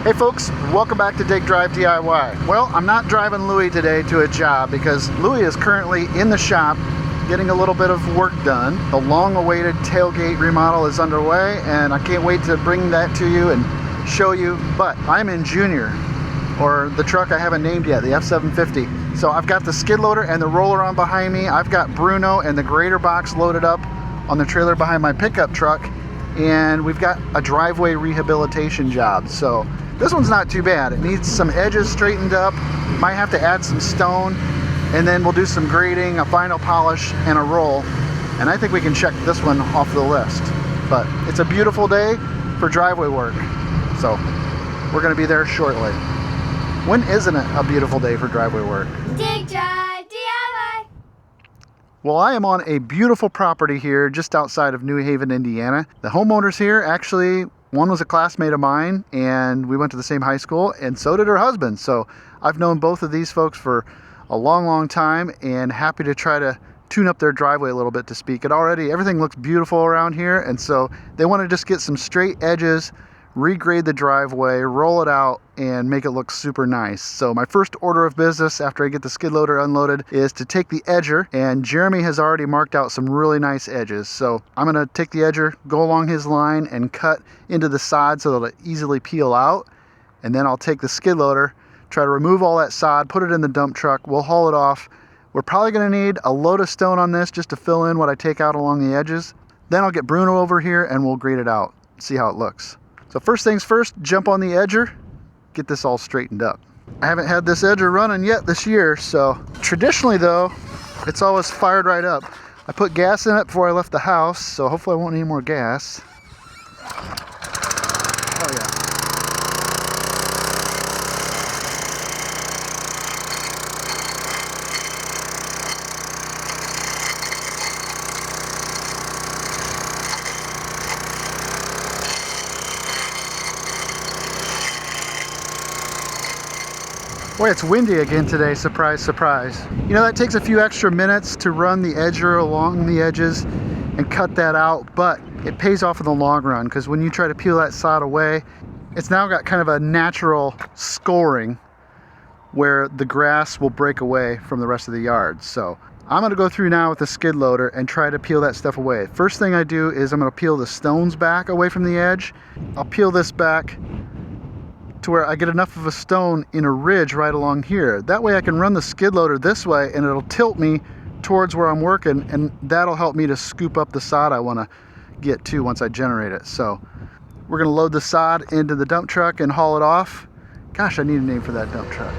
Hey folks, welcome back to Dig Drive DIY. Well, I'm not driving Louie today to a job because Louie is currently in the shop getting a little bit of work done. The long-awaited tailgate remodel is underway and I can't wait to bring that to you and show you. But I'm in Junior, or the truck I haven't named yet, the F750. So I've got the skid loader and the roller on behind me. I've got Bruno and the grader box loaded up on the trailer behind my pickup truck, and we've got a driveway rehabilitation job. So this one's not too bad. It needs some edges straightened up, might have to add some stone, and then we'll do some grading, a final polish, and a roll. And I think we can check this one off the list. But it's a beautiful day for driveway work, so we're gonna be there shortly. When isn't it a beautiful day for driveway work? Dig Drive DIY. Well, I am on a beautiful property here just outside of New Haven, Indiana. The homeowners here, actually, one was a classmate of mine and we went to the same high school, and so did her husband. So I've known both of these folks for a long time and happy to try to tune up their driveway a little bit to speak. Everything looks beautiful around here, and so they want to just get some straight edges, regrade the driveway, roll it out, and make it look super nice. So my first order of business after I get the skid loader unloaded is to take the edger, and Jeremy has already marked out some really nice edges. So I'm gonna take the edger, go along his line, and cut into the sod so that it'll easily peel out. And then I'll take the skid loader, try to remove all that sod, put it in the dump truck, we'll haul it off. We're probably gonna need a load of stone on this just to fill in what I take out along the edges. Then I'll get Bruno over here and we'll grade it out, see how it looks. So first things first, jump on the edger, get this all straightened up. I haven't had this edger running yet this year, so traditionally though, it's always fired right up. I put gas in it before I left the house, so hopefully I won't need more gas. Oh yeah. Boy, it's windy again today, surprise, surprise. You know, that takes a few extra minutes to run the edger along the edges and cut that out, but it pays off in the long run, because when you try to peel that sod away, it's now got kind of a natural scoring where the grass will break away from the rest of the yard. So I'm gonna go through now with the skid loader and try to peel that stuff away. First thing I do is I'm gonna peel the stones back away from the edge. I'll peel this back to where I get enough of a stone in a ridge right along here. That way I can run the skid loader this way and it'll tilt me towards where I'm working, and that'll help me to scoop up the sod I want to get to once I generate it. So we're going to load the sod into the dump truck and haul it off. Gosh, I need a name for that dump truck.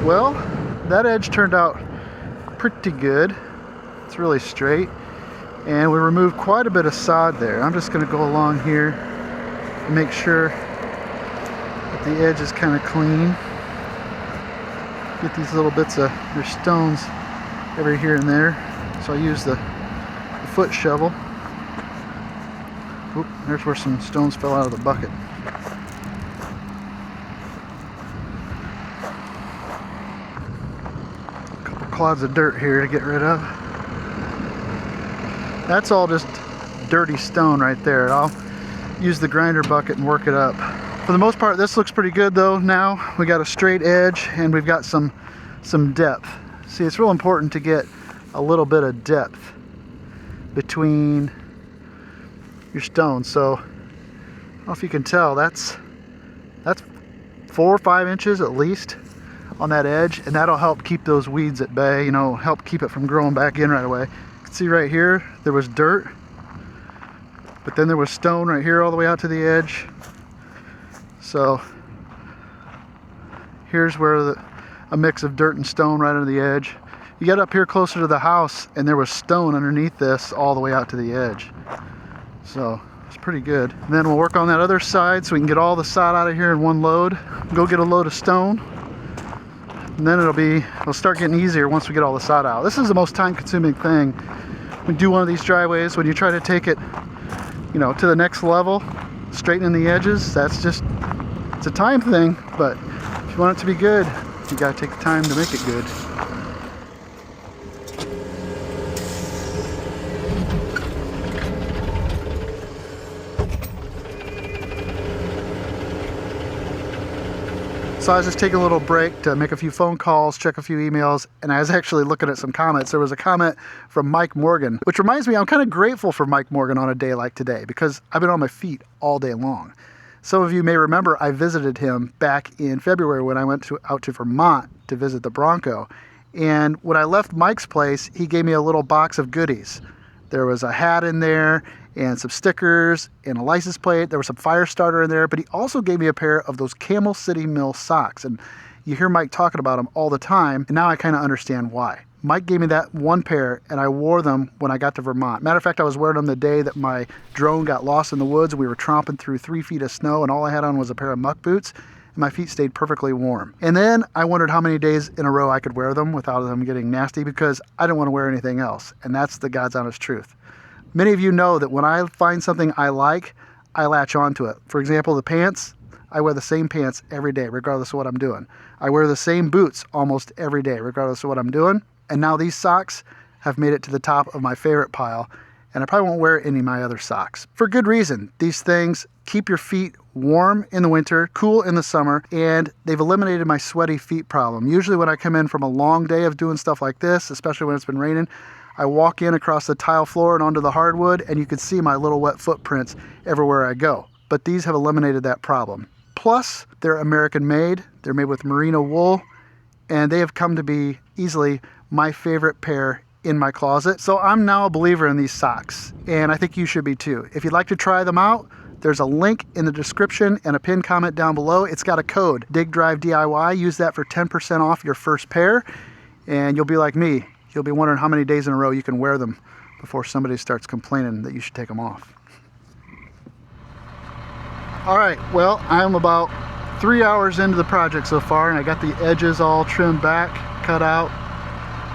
Well, that edge turned out pretty good. It's really straight. And we removed quite a bit of sod there. I'm just going to go along here and make sure that the edge is kind of clean. Get these little bits of their stones every here and there. So I use the foot shovel. Oop, there's where some stones fell out of the bucket. A couple clods of dirt here to get rid of. That's all just dirty stone right there. I'll use the grinder bucket and work it up. For the most part, this looks pretty good though. Now we got a straight edge and we've got some depth. See, it's real important to get a little bit of depth between your stones. So I don't know if you can tell, that's 4 or 5 inches at least on that edge, and that'll help keep those weeds at bay, you know, help keep it from growing back in right away. You can see right here there was dirt, but then there was stone right here all the way out to the edge. So here's where a mix of dirt and stone right under the edge. You get up here closer to the house and there was stone underneath this all the way out to the edge. So it's pretty good. And then we'll work on that other side so we can get all the sod out of here in one load. Go get a load of stone. And then it'll start getting easier once we get all the sod out. This is the most time consuming thing. When you do one of these driveways, when you try to take it, you know, to the next level, straightening the edges, it's a time thing, but if you want it to be good, you gotta take the time to make it good. So I was just taking a little break to make a few phone calls, check a few emails, and I was actually looking at some comments. There was a comment from Mike Morgan, which reminds me I'm kind of grateful for Mike Morgan on a day like today because I've been on my feet all day long. Some of you may remember I visited him back in February when I went out to Vermont to visit the Bronco. And when I left Mike's place, he gave me a little box of goodies. There was a hat in there and some stickers and a license plate. There was some fire starter in there, but he also gave me a pair of those Camel City Mill socks. And you hear Mike talking about them all the time, and now I kind of understand why. Mike gave me that one pair, and I wore them when I got to Vermont. Matter of fact, I was wearing them the day that my drone got lost in the woods. We were tromping through 3 feet of snow, and all I had on was a pair of muck boots, and my feet stayed perfectly warm. And then I wondered how many days in a row I could wear them without them getting nasty because I didn't want to wear anything else, and that's the God's honest truth. Many of you know that when I find something I like, I latch onto it. For example, the pants, I wear the same pants every day, regardless of what I'm doing. I wear the same boots almost every day, regardless of what I'm doing. And now these socks have made it to the top of my favorite pile, and I probably won't wear any of my other socks. For good reason. These things keep your feet warm in the winter, cool in the summer, and they've eliminated my sweaty feet problem. Usually when I come in from a long day of doing stuff like this, especially when it's been raining, I walk in across the tile floor and onto the hardwood, and you can see my little wet footprints everywhere I go. But these have eliminated that problem. Plus, they're American made, they're made with merino wool, and they have come to be easily my favorite pair in my closet. So I'm now a believer in these socks, and I think you should be too. If you'd like to try them out, there's a link in the description and a pinned comment down below. It's got a code, DIGDriveDIY. Use that for 10% off your first pair, and you'll be like me. You'll be wondering how many days in a row you can wear them before somebody starts complaining that you should take them off. All right, well, I'm about 3 hours into the project so far, and I got the edges all trimmed back, cut out.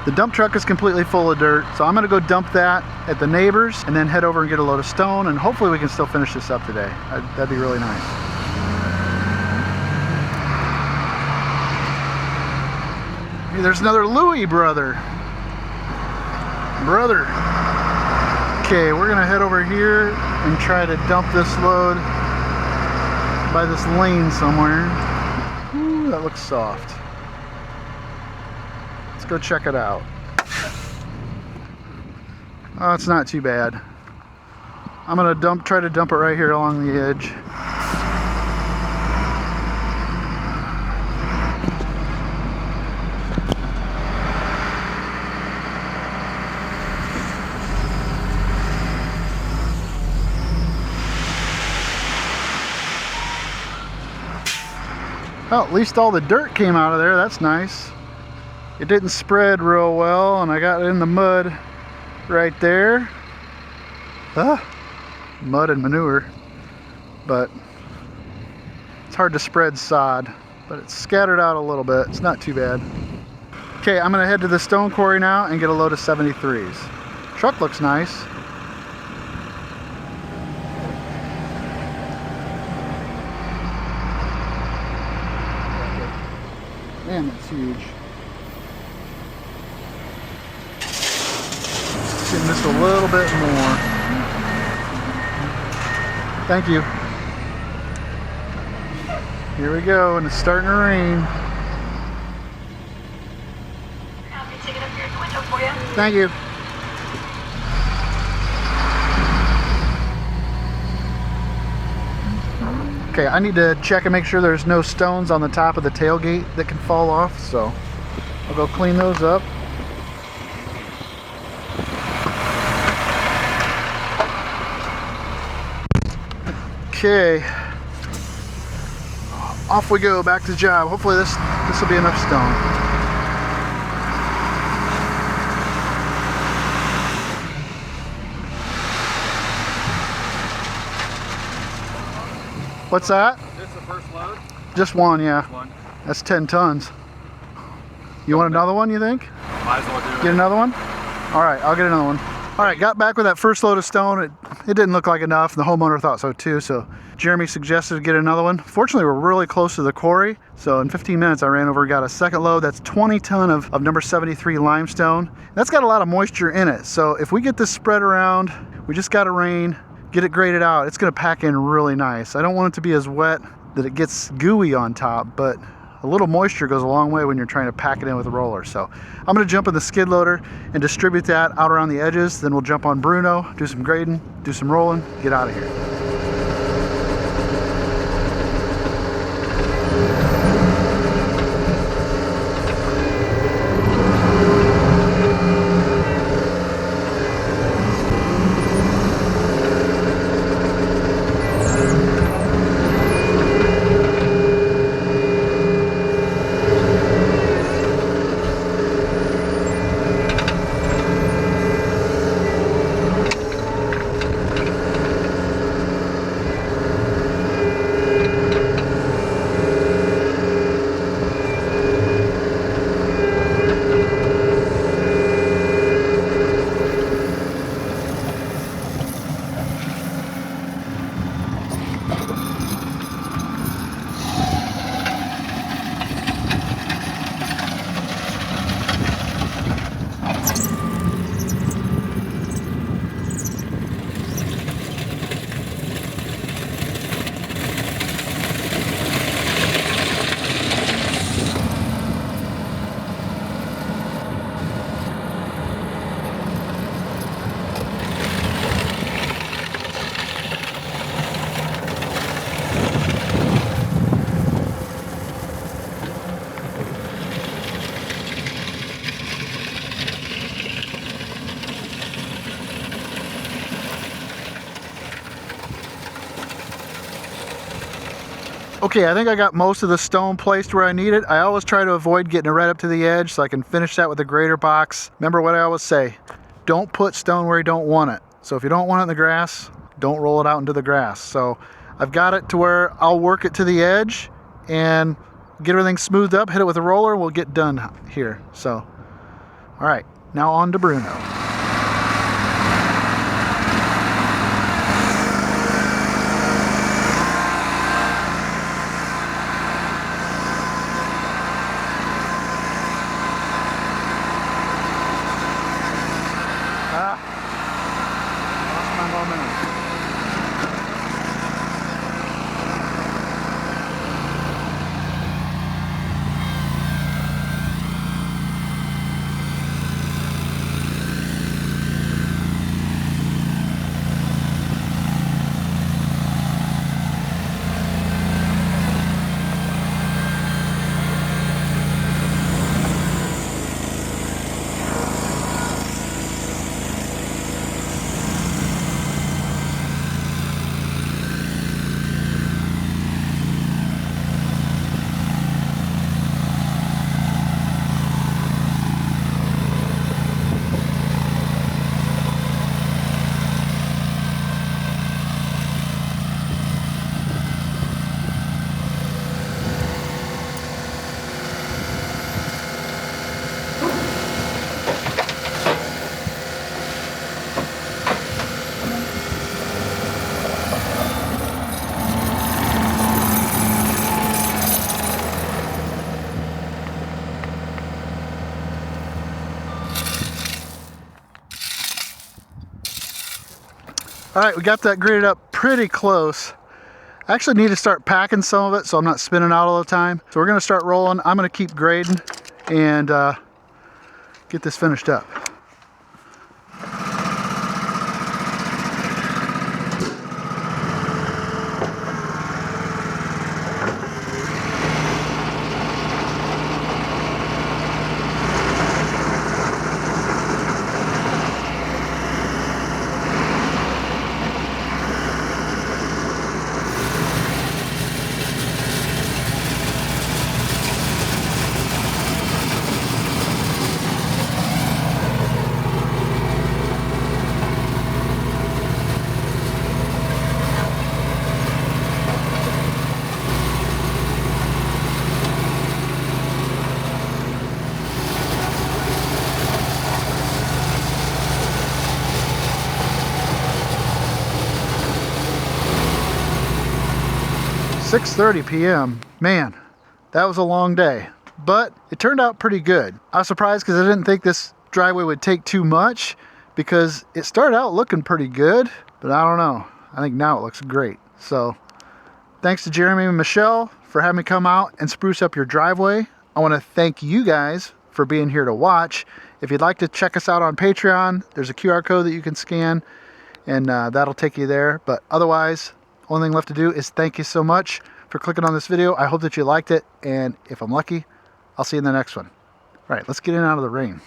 The dump truck is completely full of dirt, so I'm gonna go dump that at the neighbors and then head over and get a load of stone, and hopefully we can still finish this up today. That'd be really nice. Hey, there's another Louie brother. Okay, we're gonna head over here and try to dump this load by this lane somewhere. Ooh, that looks soft. Let's go check it out. Oh, it's not too bad. I'm gonna try to dump it right here along the edge. Well, at least all the dirt came out of there. That's nice. It didn't spread real well, and I got it in the mud right there. Mud and manure, but it's hard to spread sod, but it's scattered out a little bit. It's not too bad. Okay, I'm gonna head to the stone quarry now and get a load of 73s. Truck looks nice. Man, that's huge. Getting just a little bit more. Thank you. Here we go, and it's starting to rain. Happy to take it up here at the window for you. Thank you. Okay, I need to check and make sure there's no stones on the top of the tailgate that can fall off, so I'll go clean those up. Okay, off we go, back to the job. Hopefully this will be enough stone. What's that? This the first load? Just one, yeah. One. That's 10 tons. You want another one, you think? Might as well do Get it. another one? All right, I'll get another one. All right, got back with that first load of stone. It didn't look like enough. The homeowner thought so too, so Jeremy suggested to get another one. Fortunately, we're really close to the quarry, so in 15 minutes I ran over and got a second load. That's 20 ton of number 73 limestone. That's got a lot of moisture in it, so if we get this spread around, we just got to rain, get it graded out, it's gonna pack in really nice. I don't want it to be as wet that it gets gooey on top, but a little moisture goes a long way when you're trying to pack it in with a roller. So I'm gonna jump in the skid loader and distribute that out around the edges. Then we'll jump on Bruno, do some grading, do some rolling, get out of here. Okay, I think I got most of the stone placed where I need it. I always try to avoid getting it right up to the edge so I can finish that with a grater box. Remember what I always say, don't put stone where you don't want it. So if you don't want it in the grass, don't roll it out into the grass. So I've got it to where I'll work it to the edge and get everything smoothed up, hit it with a roller, and we'll get done here. So, all right, now on to Bruno. Lost my momentum. All right, we got that graded up pretty close. I actually need to start packing some of it so I'm not spinning out all the time. So we're gonna start rolling. I'm gonna keep grading and get this finished up. "6:30 p.m. Man, that was a long day, but it turned out pretty good. I was surprised because I didn't think this driveway would take too much because it started out looking pretty good, but I don't know. I think now it looks great. So thanks to Jeremy and Michelle for having me come out and spruce up your driveway. I want to thank you guys for being here to watch. If you'd like to check us out on Patreon, there's a QR code that you can scan and that'll take you there. But otherwise, only thing left to do is thank you so much for clicking on this video. I hope that you liked it, and if I'm lucky, I'll see you in the next one. All right, let's get in and out of the rain.